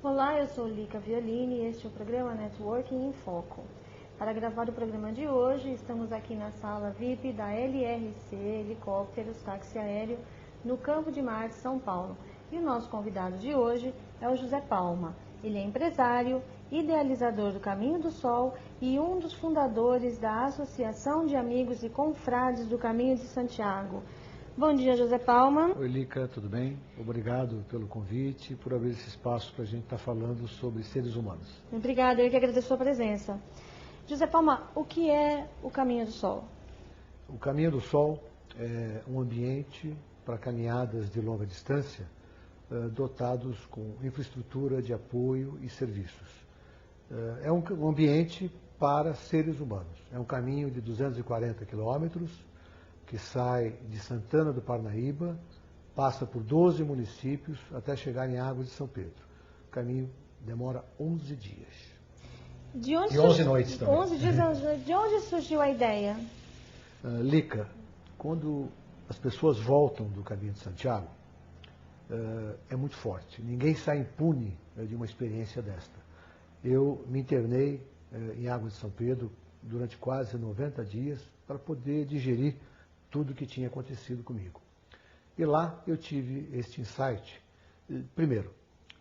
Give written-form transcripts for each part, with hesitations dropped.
Olá, eu sou Lica Violini e este é o programa Networking em Foco. Para gravar o programa de hoje, estamos aqui na sala VIP da LRC Helicópteros Táxi Aéreo, no Campo de Marte, São Paulo. E o nosso convidado de hoje é o José Palma. Ele é empresário, idealizador do Caminho do Sol e um dos fundadores da Associação de Amigos e Confrades do Caminho de Santiago. Bom dia, José Palma. Oi, Lica, tudo bem? Obrigado pelo convite e por abrir esse espaço para a gente estar falando sobre seres humanos. Obrigada, eu que agradeço a sua presença. José Palma, o que é o Caminho do Sol? O Caminho do Sol é um ambiente para caminhadas de longa distância dotados com infraestrutura de apoio e serviços. É um ambiente para seres humanos. É um caminho de 240 quilômetros, que sai de Santana do Parnaíba, passa por 12 municípios até chegar em Águas de São Pedro. O caminho demora 11 dias. De onde e 11 noites também. 11 dias, de onde surgiu a ideia? Lica, quando as pessoas voltam do Caminho de Santiago, é muito forte. Ninguém sai impune de uma experiência desta. Eu me internei em Águas de São Pedro durante quase 90 dias para poder digerir tudo o que tinha acontecido comigo. E lá eu tive este insight, primeiro,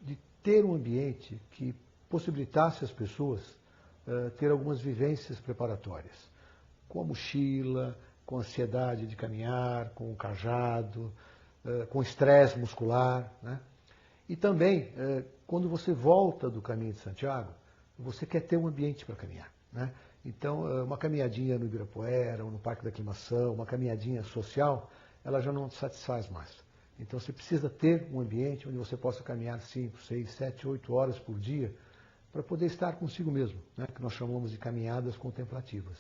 de ter um ambiente que possibilitasse às pessoas ter algumas vivências preparatórias, com a mochila, com a ansiedade de caminhar, com o cajado, com estresse muscular, né? E também, quando você volta do Caminho de Santiago, você quer ter um ambiente para caminhar, né? Então, uma caminhadinha no Ibirapuera, ou no Parque da Aclimação, uma caminhadinha social, ela já não te satisfaz mais. Então, você precisa ter um ambiente onde você possa caminhar 5, 6, 7, 8 horas por dia, para poder estar consigo mesmo, né? Que nós chamamos de caminhadas contemplativas.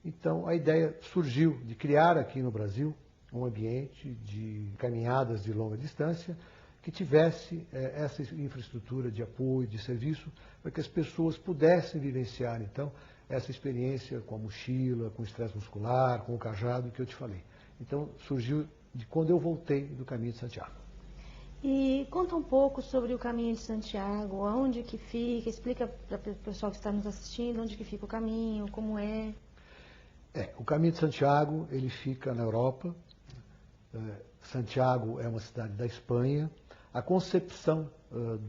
Então, a ideia surgiu de criar aqui no Brasil um ambiente de caminhadas de longa distância, que tivesse essa infraestrutura de apoio, de serviço, para que as pessoas pudessem vivenciar, então, essa experiência com a mochila, com o estresse muscular, com o cajado que eu te falei. Então, surgiu de quando eu voltei do Caminho de Santiago. E conta um pouco sobre o Caminho de Santiago, onde que fica, explica para o pessoal que está nos assistindo onde que fica o caminho, como é. O Caminho de Santiago, ele fica na Europa. Santiago é uma cidade da Espanha. A concepção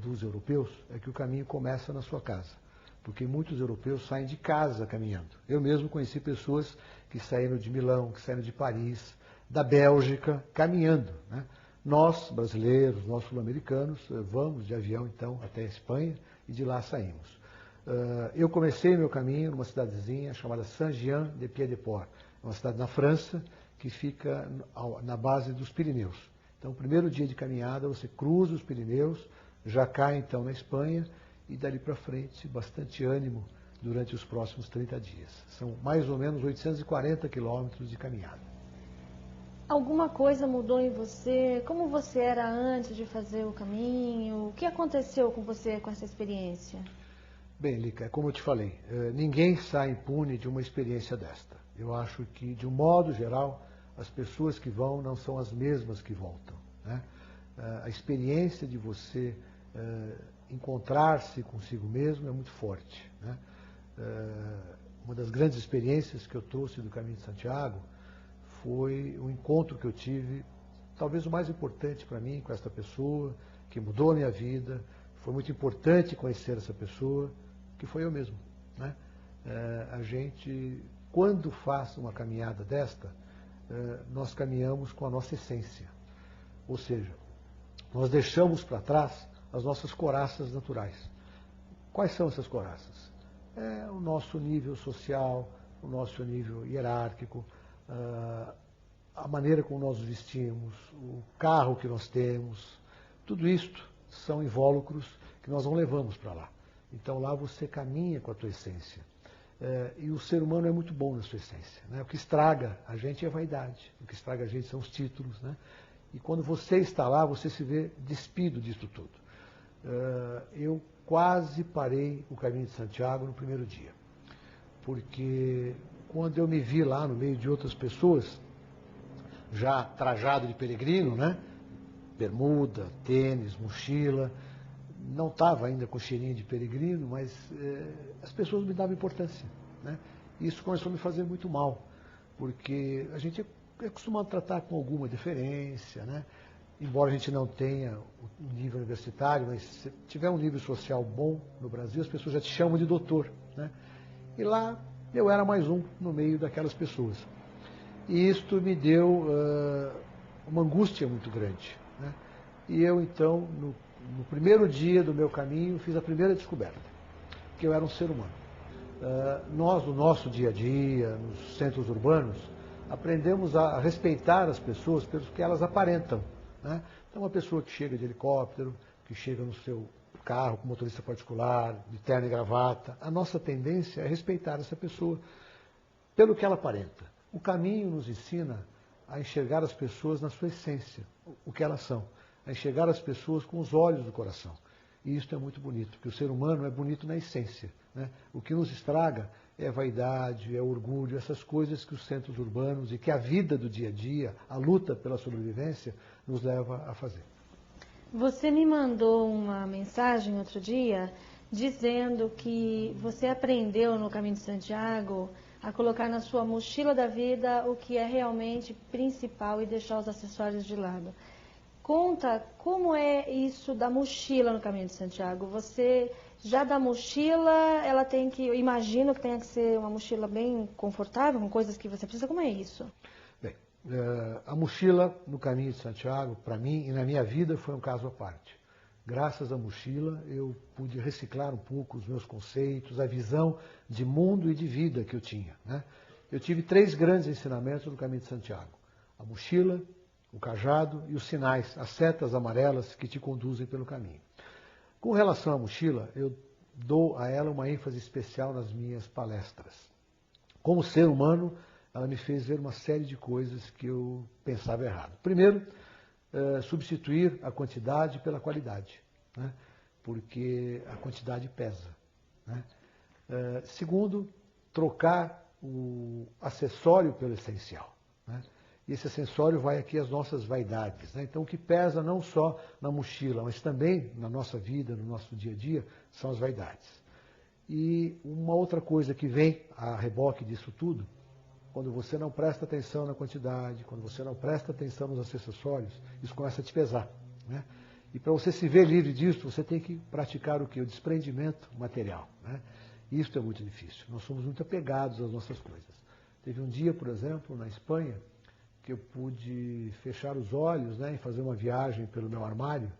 dos europeus é que o caminho começa na sua casa, porque muitos europeus saem de casa caminhando. Eu mesmo conheci pessoas que saíram de Milão, que saíram de Paris, da Bélgica, caminhando, né? Nós, brasileiros, nós sul-americanos, vamos de avião, então, até a Espanha e de lá saímos. Eu comecei meu caminho numa cidadezinha chamada Saint-Jean-de-Pied-de-Port, uma cidade na França que fica na base dos Pirineus. Então, o primeiro dia de caminhada, você cruza os Pirineus, já cai, então, na Espanha, e dali para frente, bastante ânimo durante os próximos 30 dias. São mais ou menos 840 quilômetros de caminhada. Alguma coisa mudou em você? Como você era antes de fazer o caminho? O que aconteceu com você com essa experiência? Bem, Lica, como eu te falei, ninguém sai impune de uma experiência desta. Eu acho que, de um modo geral, as pessoas que vão não são as mesmas que voltam, né? A experiência de você encontrar-se consigo mesmo é muito forte, né? Uma das grandes experiências que eu trouxe do Caminho de Santiago foi o encontro que eu tive, talvez o mais importante para mim, com esta pessoa, que mudou a minha vida. Foi muito importante conhecer essa pessoa, que foi eu mesmo, né? A gente, quando faz uma caminhada desta, nós caminhamos com a nossa essência. Ou seja, nós deixamos para trás as nossas couraças naturais. Quais são essas couraças? É o nosso nível social, o nosso nível hierárquico, a maneira como nós nos vestimos, o carro que nós temos. Tudo isto são invólucros que nós não levamos para lá. Então lá você caminha com a tua essência. E o ser humano é muito bom na sua essência, né? O que estraga a gente é a vaidade, o que estraga a gente são os títulos, né? E quando você está lá, você se vê despido disso tudo. Eu quase parei o Caminho de Santiago no primeiro dia, porque quando eu me vi lá no meio de outras pessoas, já trajado de peregrino, né? Bermuda, tênis, mochila, não estava ainda com cheirinho de peregrino, mas as pessoas me davam importância, né? E isso começou a me fazer muito mal, porque a gente é acostumado a tratar com alguma deferência, né? Embora a gente não tenha um nível universitário, mas se tiver um nível social bom no Brasil, as pessoas já te chamam de doutor, né? E lá eu era mais um no meio daquelas pessoas. E isto me deu uma angústia muito grande, né? E eu, então, no primeiro dia do meu caminho, fiz a primeira descoberta, que eu era um ser humano. Nós, no nosso dia a dia, nos centros urbanos, aprendemos a respeitar as pessoas pelo que elas aparentam, né? Então, uma pessoa que chega de helicóptero, que chega no seu carro com motorista particular, de terno e gravata, a nossa tendência é respeitar essa pessoa pelo que ela aparenta. O caminho nos ensina a enxergar as pessoas na sua essência, o que elas são, a enxergar as pessoas com os olhos do coração. E isso é muito bonito, porque o ser humano é bonito na essência, né? O que nos estraga é a vaidade, é o orgulho, essas coisas que os centros urbanos e que a vida do dia a dia, a luta pela sobrevivência, nos leva a fazer. Você me mandou uma mensagem outro dia dizendo que você aprendeu no Caminho de Santiago a colocar na sua mochila da vida o que é realmente principal e deixar os acessórios de lado. Conta como é isso da mochila no Caminho de Santiago. Você já da mochila, ela tem que, eu imagino que tenha que ser uma mochila bem confortável, com coisas que você precisa. Como é isso? Bem, a mochila no Caminho de Santiago, para mim e na minha vida, foi um caso à parte. Graças à mochila, eu pude reciclar um pouco os meus conceitos, a visão de mundo e de vida que eu tinha, né? Eu tive 3 grandes ensinamentos no Caminho de Santiago: a mochila, o cajado e os sinais, as setas amarelas que te conduzem pelo caminho. Com relação à mochila, eu dou a ela uma ênfase especial nas minhas palestras. Como ser humano, ela me fez ver uma série de coisas que eu pensava errado. Primeiro, substituir a quantidade pela qualidade, né? Porque a quantidade pesa, né? Segundo, trocar o acessório pelo essencial, né? E esse acessório vai aqui às nossas vaidades, né? Então, o que pesa não só na mochila, mas também na nossa vida, no nosso dia a dia, são as vaidades. E uma outra coisa que vem a reboque disso tudo, quando você não presta atenção na quantidade, quando você não presta atenção nos acessórios, isso começa a te pesar, né? E para você se ver livre disso, você tem que praticar o quê? O desprendimento material, né? E isso é muito difícil. Nós somos muito apegados às nossas coisas. Teve um dia, por exemplo, na Espanha, que eu pude fechar os olhos, né, e fazer uma viagem pelo meu armário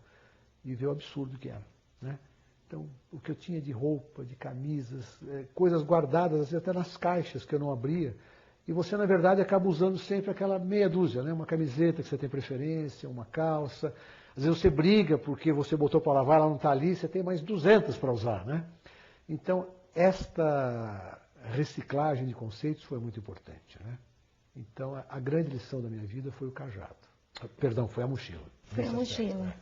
e ver o absurdo que era, né? Então, o que eu tinha de roupa, de camisas, coisas guardadas, às vezes até nas caixas que eu não abria, e você, na verdade, acaba usando sempre aquela meia dúzia, né? Uma camiseta que você tem preferência, uma calça. Às vezes você briga porque você botou para lavar, ela não está ali, você tem mais 200 para usar, né? Então, esta reciclagem de conceitos foi muito importante, né? Então, a grande lição da minha vida foi o cajado. Perdão, foi a mochila. Foi a mochila.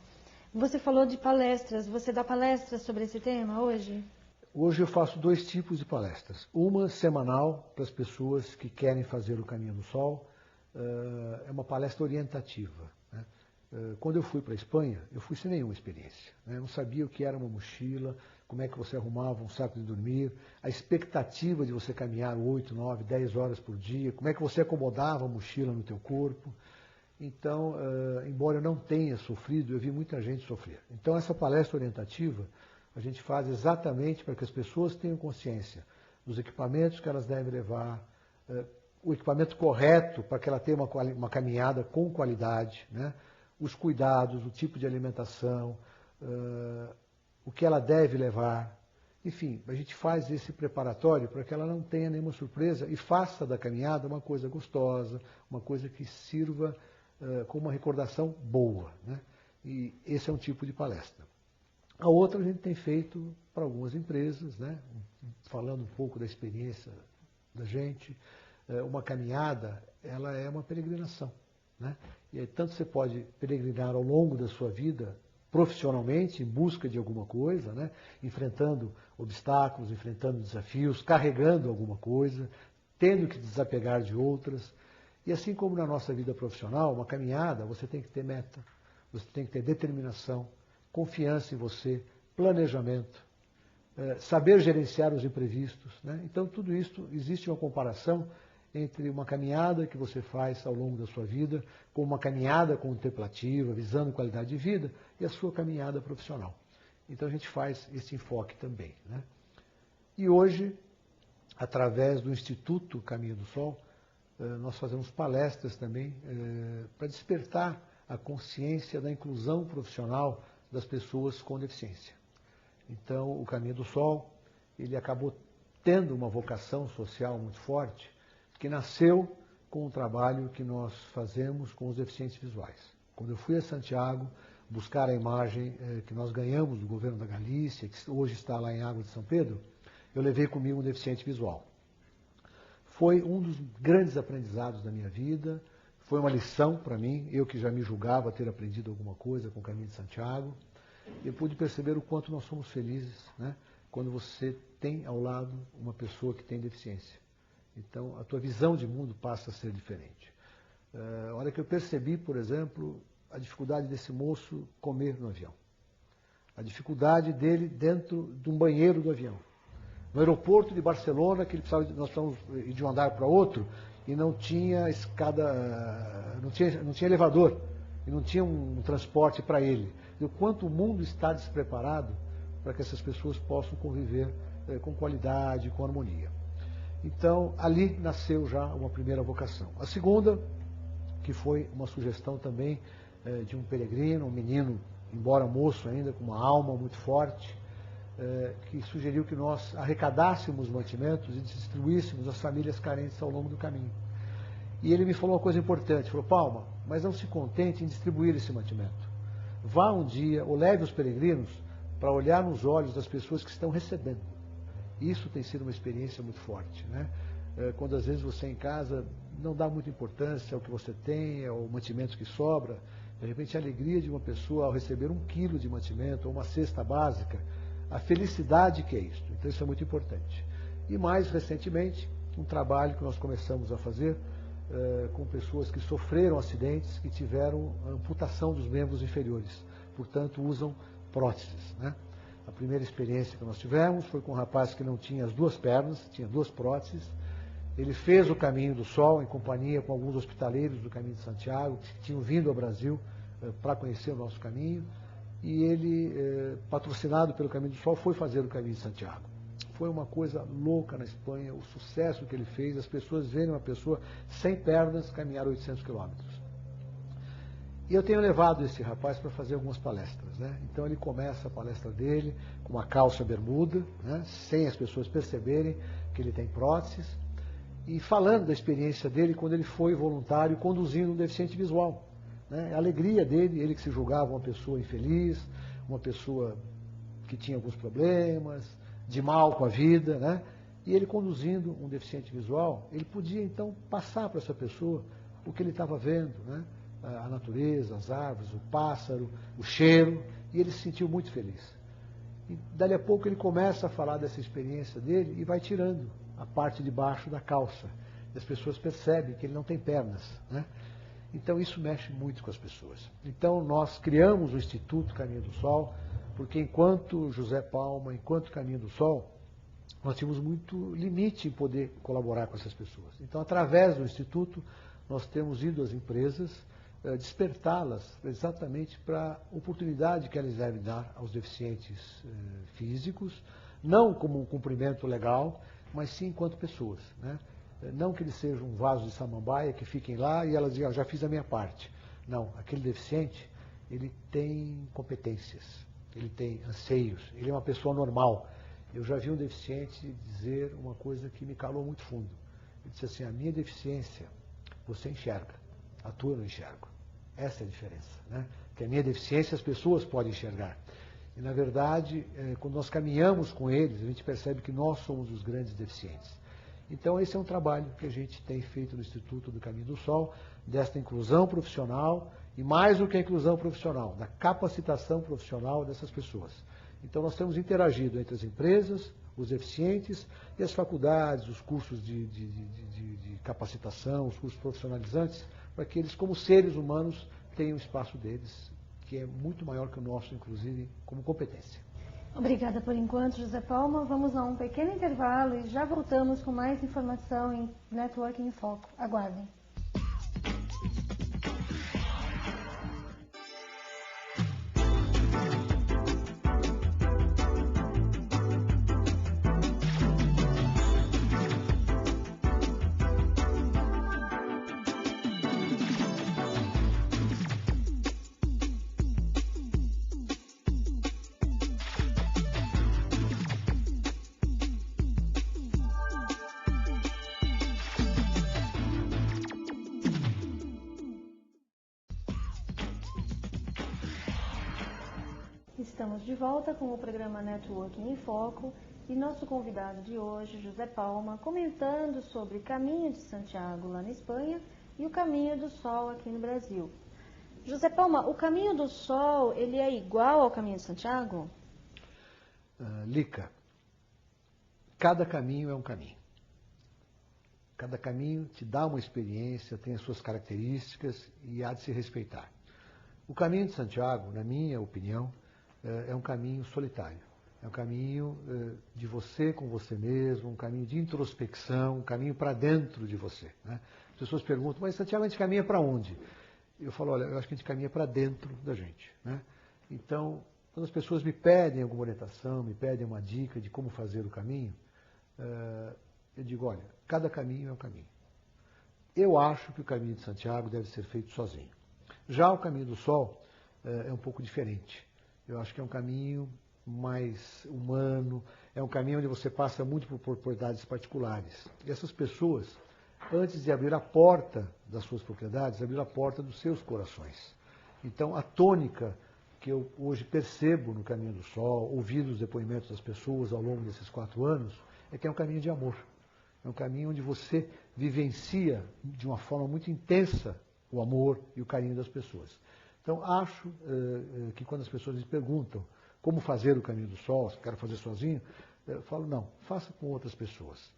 Você falou de palestras. Você dá palestras sobre esse tema hoje? Hoje eu faço 2 tipos de palestras. Uma semanal para as pessoas que querem fazer o Caminho do Sol. É uma palestra orientativa, né? Quando eu fui para a Espanha, eu fui sem nenhuma experiência, né? Eu não sabia o que era uma mochila, como é que você arrumava um saco de dormir, a expectativa de você caminhar 8, 9, 10 horas por dia, como é que você acomodava a mochila no teu corpo. Então, embora eu não tenha sofrido, eu vi muita gente sofrer. Então, essa palestra orientativa a gente faz exatamente para que as pessoas tenham consciência dos equipamentos que elas devem levar, o equipamento correto para que ela tenha uma caminhada com qualidade, né? Os cuidados, o tipo de alimentação, o que ela deve levar. Enfim, a gente faz esse preparatório para que ela não tenha nenhuma surpresa e faça da caminhada uma coisa gostosa, uma coisa que sirva com uma recordação boa, né? E esse é um tipo de palestra. A outra a gente tem feito para algumas empresas, né? Falando um pouco da experiência da gente. Uma caminhada, ela é uma peregrinação, né? E aí, tanto você pode peregrinar ao longo da sua vida, profissionalmente, em busca de alguma coisa, né? Enfrentando obstáculos, enfrentando desafios, carregando alguma coisa, tendo que desapegar de outras. E assim como na nossa vida profissional, uma caminhada, você tem que ter meta, você tem que ter determinação, confiança em você, planejamento, saber gerenciar os imprevistos, né? Então, tudo isso, existe uma comparação entre uma caminhada que você faz ao longo da sua vida, com uma caminhada contemplativa, visando qualidade de vida, e a sua caminhada profissional. Então, a gente faz esse enfoque também, né? E hoje, através do Instituto Caminho do Sol, nós fazemos palestras também para despertar a consciência da inclusão profissional das pessoas com deficiência. Então, o Caminho do Sol, ele acabou tendo uma vocação social muito forte, que nasceu com o trabalho que nós fazemos com os deficientes visuais. Quando eu fui a Santiago buscar a imagem que nós ganhamos do governo da Galícia, que hoje está lá em Água de São Pedro, eu levei comigo um deficiente visual. Foi um dos grandes aprendizados da minha vida, foi uma lição para mim, eu que já me julgava ter aprendido alguma coisa com o Caminho de Santiago. Eu pude perceber o quanto nós somos felizes, né, quando você tem ao lado uma pessoa que tem deficiência. Então, a tua visão de mundo passa a ser diferente. A hora que eu percebi, por exemplo, a dificuldade desse moço comer no avião. A dificuldade dele dentro de um banheiro do avião. No aeroporto de Barcelona, que ele precisava nós estávamos de um andar para outro, e não tinha escada, não tinha elevador, e não tinha um transporte para ele. E o quanto o mundo está despreparado para que essas pessoas possam conviver com qualidade, com harmonia. Então, ali nasceu já uma primeira vocação. A segunda, que foi uma sugestão também de um peregrino, um menino, embora moço ainda, com uma alma muito forte, que sugeriu que nós arrecadássemos mantimentos e distribuíssemos às famílias carentes ao longo do caminho. E ele me falou uma coisa importante, falou: Palma, mas não se contente em distribuir esse mantimento. Vá um dia, ou leve os peregrinos para olhar nos olhos das pessoas que estão recebendo. Isso tem sido uma experiência muito forte, né? Quando às vezes você em casa não dá muita importância ao que você tem, ao mantimento que sobra, de repente a alegria de uma pessoa ao receber 1 quilo de mantimento, ou uma cesta básica, a felicidade que é isso. Então isso é muito importante. E mais recentemente, um trabalho que nós começamos a fazer com pessoas que sofreram acidentes, que tiveram amputação dos membros inferiores, portanto usam próteses, né? A primeira experiência que nós tivemos foi com um rapaz que não tinha as 2 pernas, tinha 2 próteses. Ele fez o Caminho do Sol em companhia com alguns hospitaleiros do Caminho de Santiago, que tinham vindo ao Brasil para conhecer o nosso caminho. E ele, patrocinado pelo Caminho do Sol, foi fazer o Caminho de Santiago. Foi uma coisa louca na Espanha, o sucesso que ele fez, as pessoas verem uma pessoa sem pernas caminhar 800 quilômetros. E eu tenho levado esse rapaz para fazer algumas palestras, né? Então ele começa a palestra dele com uma calça bermuda, né, sem as pessoas perceberem que ele tem próteses, e falando da experiência dele quando ele foi voluntário conduzindo um deficiente visual, né? A alegria dele, ele que se julgava uma pessoa infeliz, uma pessoa que tinha alguns problemas, de mal com a vida, né? E ele conduzindo um deficiente visual, ele podia então passar para essa pessoa o que ele estava vendo, né? A natureza, as árvores, o pássaro, o cheiro, e ele se sentiu muito feliz. E dali a pouco ele começa a falar dessa experiência dele e vai tirando a parte de baixo da calça. E as pessoas percebem que ele não tem pernas, né? Então isso mexe muito com as pessoas. Então nós criamos o Instituto Caminho do Sol, porque enquanto José Palma, enquanto Caminho do Sol, nós tínhamos muito limite em poder colaborar com essas pessoas. Então, através do Instituto, nós temos ido às empresas, despertá-las exatamente para a oportunidade que elas devem dar aos deficientes físicos, não como um cumprimento legal, mas sim enquanto pessoas, né? Não que eles sejam um vaso de samambaia, que fiquem lá e elas digam: já fiz a minha parte. Não, aquele deficiente, ele tem competências, ele tem anseios, ele é uma pessoa normal. Eu já vi um deficiente dizer uma coisa que me calou muito fundo. Ele disse assim: a minha deficiência, você enxerga, a tua eu não enxergo. Essa é a diferença, né? Que a minha deficiência as pessoas podem enxergar. E, na verdade, quando nós caminhamos com eles, a gente percebe que nós somos os grandes deficientes. Então, esse é um trabalho que a gente tem feito no Instituto do Caminho do Sol, desta inclusão profissional, e mais do que a inclusão profissional, da capacitação profissional dessas pessoas. Então, nós temos interagido entre as empresas, os deficientes e as faculdades, os cursos de capacitação, os cursos profissionalizantes, para que eles, como seres humanos, tenham o espaço deles, que é muito maior que o nosso, inclusive, como competência. Obrigada por enquanto, José Palma. Vamos a um pequeno intervalo e já voltamos com mais informação em Networking em Foco. Aguardem. Estamos de volta com o programa Networking em Foco e nosso convidado de hoje, José Palma, comentando sobre Caminho de Santiago lá na Espanha e o Caminho do Sol aqui no Brasil. José Palma, o Caminho do Sol, ele é igual ao Caminho de Santiago? Lica, cada caminho é um caminho. Cada caminho te dá uma experiência, tem as suas características e há de se respeitar. O Caminho de Santiago, na minha opinião, é um caminho solitário. É um caminho de você com você mesmo, um caminho de introspecção, um caminho para dentro de você. Né? As pessoas perguntam, mas Santiago, a gente caminha para onde? Eu falo, olha, eu acho que a gente caminha para dentro da gente. Né? Então, quando as pessoas me pedem alguma orientação, me pedem uma dica de como fazer o caminho, eu digo, olha, cada caminho é um caminho. Eu acho que o Caminho de Santiago deve ser feito sozinho. Já o Caminho do Sol é um pouco diferente. Eu acho que é um caminho mais humano, é um caminho onde você passa muito por propriedades particulares. E essas pessoas, antes de abrir a porta das suas propriedades, abriram a porta dos seus corações. Então, a tônica que eu hoje percebo no Caminho do Sol, ouvindo os depoimentos das pessoas ao longo desses 4 anos, é que é um caminho de amor. É um caminho onde você vivencia de uma forma muito intensa o amor e o carinho das pessoas. Então, acho que quando as pessoas me perguntam como fazer o Caminho do Sol, se eu quero fazer sozinho, eu falo, não, faça com outras pessoas.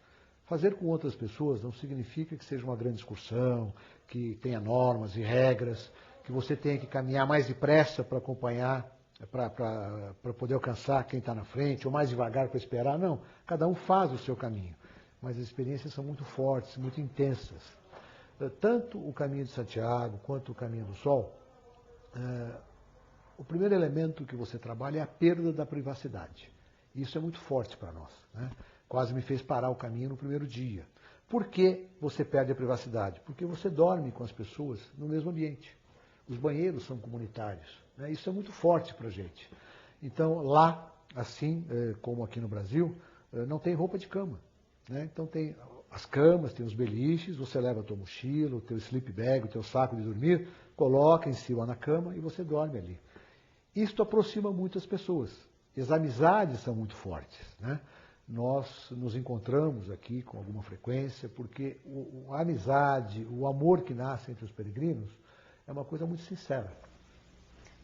Fazer com outras pessoas não significa que seja uma grande excursão, que tenha normas e regras, que você tenha que caminhar mais depressa para acompanhar, para poder alcançar quem está na frente, ou mais devagar para esperar. Não, cada um faz o seu caminho. Mas as experiências são muito fortes, muito intensas. Tanto o Caminho de Santiago quanto o Caminho do Sol, o primeiro elemento que você trabalha é a perda da privacidade. Isso é muito forte para nós. Né? Quase me fez parar o caminho no primeiro dia. Por que você perde a privacidade? Porque você dorme com as pessoas no mesmo ambiente. Os banheiros são comunitários. Né? Isso é muito forte para a gente. Então, lá, assim como aqui no Brasil, não tem roupa de cama. Né? Então, tem as camas, tem os beliches, você leva a tua mochila, o teu sleep bag, o teu saco de dormir, coloca em cima na cama e você dorme ali. Isto aproxima muito as pessoas. As amizades são muito fortes. Né? Nós nos encontramos aqui com alguma frequência porque a amizade, o amor que nasce entre os peregrinos é uma coisa muito sincera.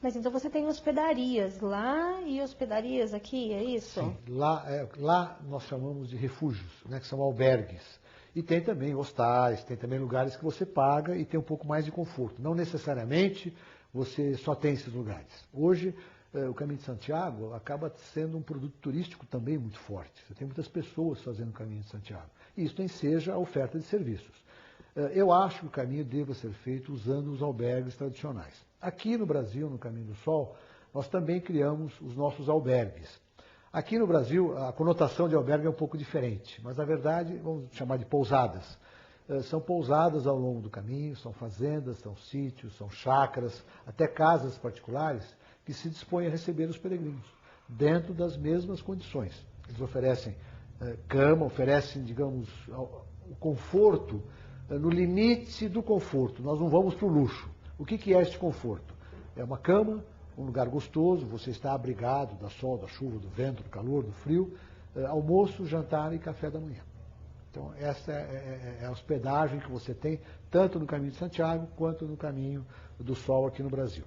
Mas então você tem hospedarias lá e hospedarias aqui, é isso? Sim, lá nós chamamos de refúgios, né, que são albergues. E tem também hostais, tem também lugares que você paga e tem um pouco mais de conforto. Não necessariamente você só tem esses lugares. Hoje, o Caminho de Santiago acaba sendo um produto turístico também muito forte. Você tem muitas pessoas fazendo o Caminho de Santiago. E isso enseja a oferta de serviços. Eu acho que o caminho deva ser feito usando os albergues tradicionais. Aqui no Brasil, no Caminho do Sol, nós também criamos os nossos albergues. Aqui no Brasil, a conotação de albergue é um pouco diferente, mas na verdade, vamos chamar de pousadas. São pousadas ao longo do caminho, são fazendas, são sítios, são chácaras, até casas particulares que se dispõem a receber os peregrinos, dentro das mesmas condições. Eles oferecem cama, oferecem, digamos, o conforto, no limite do conforto. Nós não vamos para o luxo. O que é este conforto? É uma cama, um lugar gostoso, você está abrigado da sol, da chuva, do vento, do calor, do frio, almoço, jantar e café da manhã. Então, essa é a hospedagem que você tem, tanto no Caminho de Santiago, quanto no Caminho do Sol aqui no Brasil.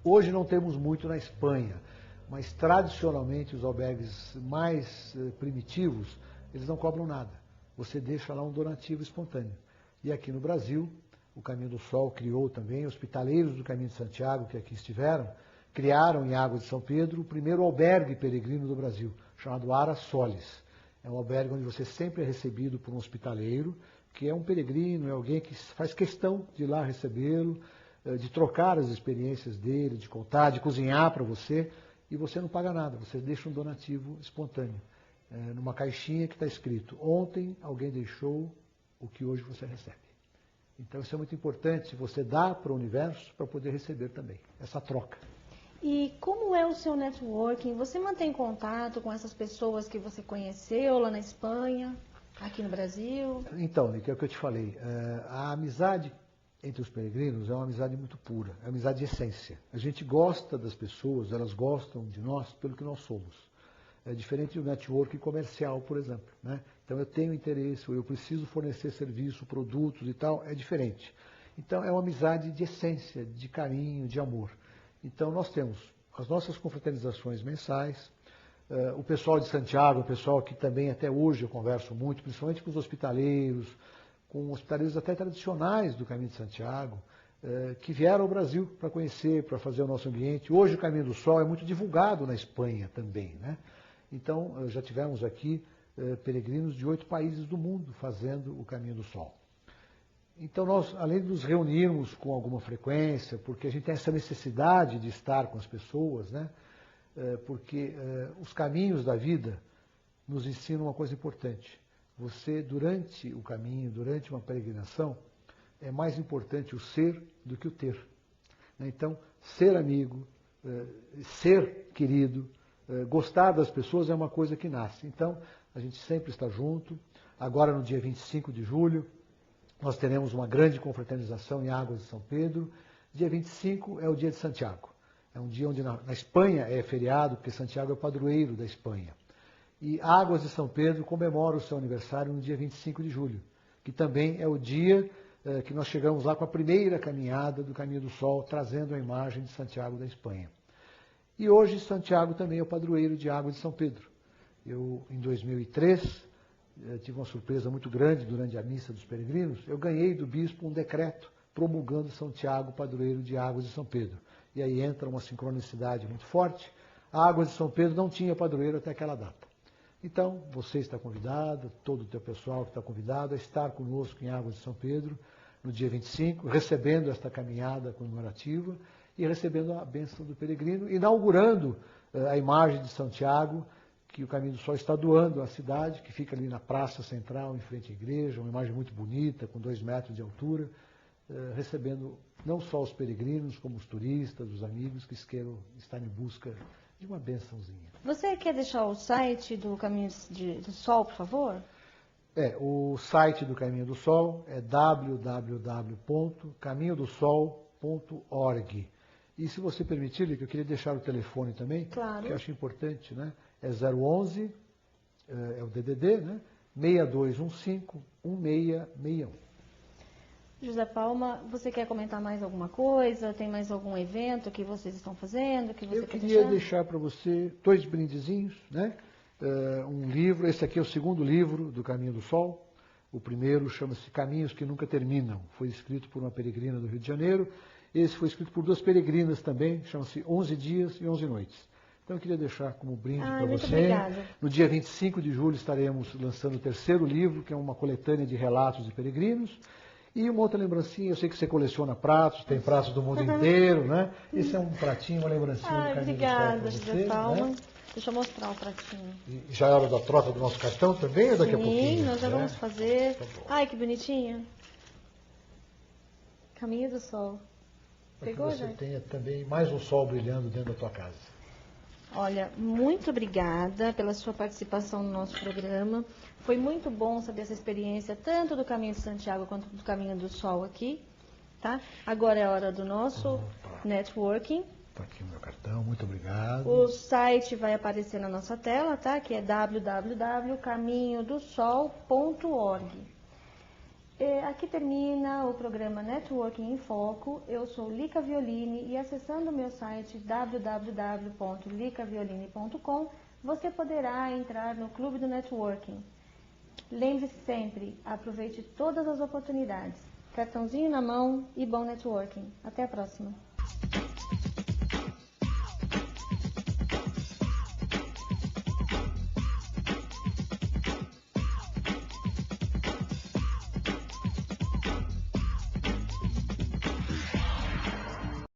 Hoje não temos muito na Espanha, mas tradicionalmente os albergues mais primitivos, eles não cobram nada. Você deixa lá um donativo espontâneo. E aqui no Brasil, o Caminho do Sol criou também hospitaleiros do Caminho de Santiago, que aqui estiveram, criaram em Águas de São Pedro o primeiro albergue peregrino do Brasil, chamado Ara Solis. É um albergue onde você sempre é recebido por um hospitaleiro, que é um peregrino, é alguém que faz questão de ir lá recebê-lo, de trocar as experiências dele, de contar, de cozinhar para você, e você não paga nada, você deixa um donativo espontâneo, numa caixinha que está escrito: ontem alguém deixou o que hoje você recebe. Então isso é muito importante, você dá para o universo para poder receber também, essa troca. E como é o seu networking? Você mantém contato com essas pessoas que você conheceu lá na Espanha, aqui no Brasil? Então, Nick, é o que eu te falei. A amizade entre os peregrinos é uma amizade muito pura, é uma amizade de essência. A gente gosta das pessoas, elas gostam de nós pelo que nós somos. É diferente do networking comercial, por exemplo, né? Então eu tenho interesse, eu preciso fornecer serviço, produtos e tal, é diferente. Então é uma amizade de essência, de carinho, de amor. Então nós temos as nossas confraternizações mensais, o pessoal de Santiago, o pessoal que também até hoje eu converso muito, principalmente com os hospitaleiros, com hospitaleiros até tradicionais do Caminho de Santiago, que vieram ao Brasil para conhecer, para fazer o nosso ambiente. Hoje o Caminho do Sol é muito divulgado na Espanha também, né? Então já tivemos aqui peregrinos de 8 países do mundo fazendo o Caminho do Sol. Então nós, além de nos reunirmos com alguma frequência, porque a gente tem essa necessidade de estar com as pessoas, né? Porque os caminhos da vida nos ensinam uma coisa importante. Você, durante o caminho, durante uma peregrinação, é mais importante o ser do que o ter. Então, ser amigo, ser querido, gostar das pessoas é uma coisa que nasce. Então, a gente sempre está junto. Agora, no dia 25 de julho, nós teremos uma grande confraternização em Águas de São Pedro. Dia 25 é o dia de Santiago. É um dia onde na Espanha é feriado, porque Santiago é o padroeiro da Espanha. E Águas de São Pedro comemora o seu aniversário no dia 25 de julho, que também é o dia que nós chegamos lá com a primeira caminhada do Caminho do Sol, trazendo a imagem de Santiago da Espanha. E hoje Santiago também é o padroeiro de Águas de São Pedro. Eu, em 2003, tive uma surpresa muito grande durante a missa dos peregrinos. Eu ganhei do bispo um decreto promulgando Santiago, padroeiro de Águas de São Pedro. E aí entra uma sincronicidade muito forte. A Águas de São Pedro não tinha padroeiro até aquela data. Então, você está convidado, todo o teu pessoal que está convidado a estar conosco em Águas de São Pedro, no dia 25, recebendo esta caminhada comemorativa e recebendo a bênção do peregrino, inaugurando a imagem de Santiago, que o Caminho do Sol está doando à cidade, que fica ali na praça central, em frente à igreja, uma imagem muito bonita, com 2 metros de altura, recebendo não só os peregrinos, como os turistas, os amigos que queiram estar em busca de uma bênçãozinha. Você quer deixar o site do Caminho do Sol, por favor? O site do Caminho do Sol é www.caminhodosol.org. E se você permitir, Lica, eu queria deixar o telefone também, claro, que eu acho importante, né? É 011, é o DDD, né? 6215-1661. José Palma, você quer comentar mais alguma coisa? Tem mais algum evento que vocês estão fazendo? Que você eu queria deixar para você 2 brindezinhos, né? Um livro, esse aqui é o 2º livro do Caminho do Sol. O primeiro chama-se Caminhos que Nunca Terminam. Foi escrito por uma peregrina do Rio de Janeiro. Esse foi escrito por 2 peregrinas também, chama-se 11 Dias e 11 Noites. Então eu queria deixar como brinde para você. Obrigada. No dia 25 de julho estaremos lançando o 3º livro, que é uma coletânea de relatos de peregrinos. E uma outra lembrancinha, eu sei que você coleciona pratos, tem pratos do mundo inteiro, né? Esse é um pratinho, uma lembrancinha do Caminho obrigada, do Sol para você. José Palma. Né? Deixa eu mostrar o pratinho. E já é hora da troca do nosso cartão também ou daqui a pouquinho? Sim, nós já vamos fazer. Tá bom. Ai, que bonitinho. Caminho do Sol. Pegou, para que você já? tenha também mais um sol brilhando dentro da tua casa. Olha, muito obrigada pela sua participação no nosso programa. Foi muito bom saber essa experiência, tanto do Caminho de Santiago quanto do Caminho do Sol aqui. Tá? Agora é a hora do nosso networking. Está aqui o meu cartão, muito obrigado. O site vai aparecer na nossa tela, tá? Que é www.caminhodosol.org. Aqui termina o programa Networking em Foco. Eu sou Lica Violini e acessando o meu site www.licaviolini.com você poderá entrar no Clube do Networking. Lembre-se sempre, aproveite todas as oportunidades. Cartãozinho na mão e bom networking. Até a próxima.